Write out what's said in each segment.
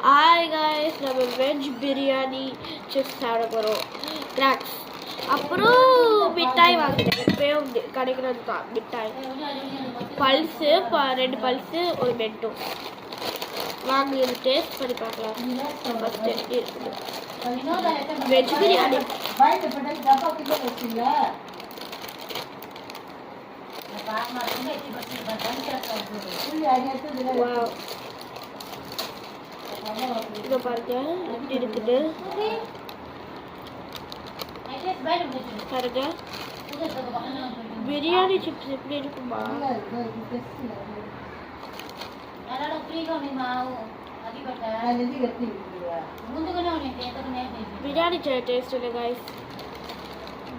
Hi guys, நம்ம veg biryani chips சாப்பிட போகிறோம். கிராக்ஸ் அப்புறம் மிட்டாய் வாங்கிட்டேன். எப்பயும் கிடைக்கிறது தான் மிட்டாய். பல்ஸு 2 பல்ஸு ஒரு மென்டோ வாங்கி டேஸ்ட் பண்ணி பார்க்கலாம். ஃபஸ்ட்டு எப்படி இருக்குது வெஜ் பிரியாணி. இதை பாருங்க எப்படி இருக்குது பாருங்க. பிரியாணி சிப்ஸ் எப்படி இருக்குமா? பிரியாணி டேஸ்ட் இல்லை கைஸ்,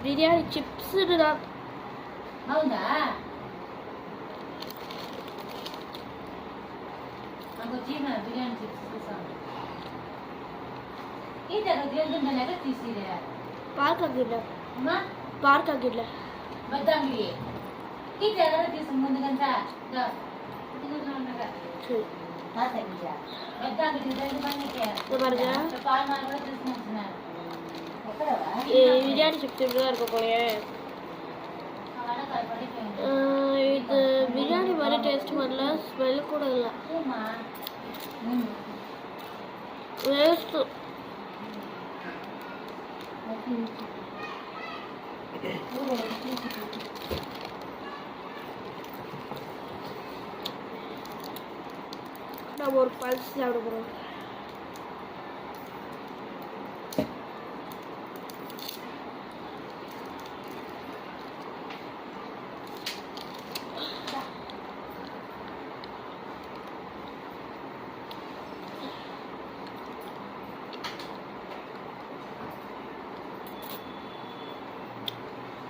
பிரியாணி சிப்ஸ் தான். ಪಾರ್ಕ್ ಆಗಿಲ್ಲ பிரியாணி சிப்ஸ் இப்படிதான் இருக்க போலயே. இது பிரியாணி மாதிரி டேஸ்ட் வரல, ஸ்மெல் கூட இல்லை. வேஸ்ட். நம்ம ஒரு பல்ஸ் சாப்பிட போகிறோம்.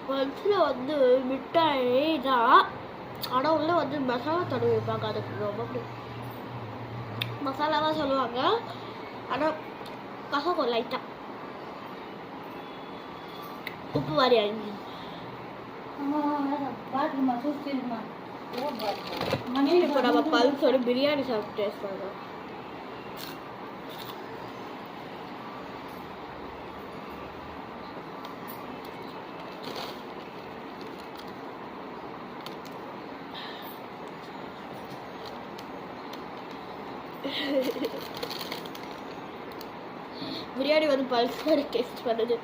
பல்ஸில் மிட்டாய் தான், ஆனால் உள்ள மசாலா தடவி வைப்பாங்க. அதுக்கு ரொம்ப மசாலாவாக சொல்லுவாங்க, ஆனால் கசக்கும் லைட்டாக. உப்பு வாரி ஆகி இப்போ நம்ம பல்ஸோட பிரியாணி சாப்பிட்டு டேஸ்ட் பண்ணுறோம். பிரியாணி பல்ஸ் மாதிரி டேஸ்ட் பண்ணுது.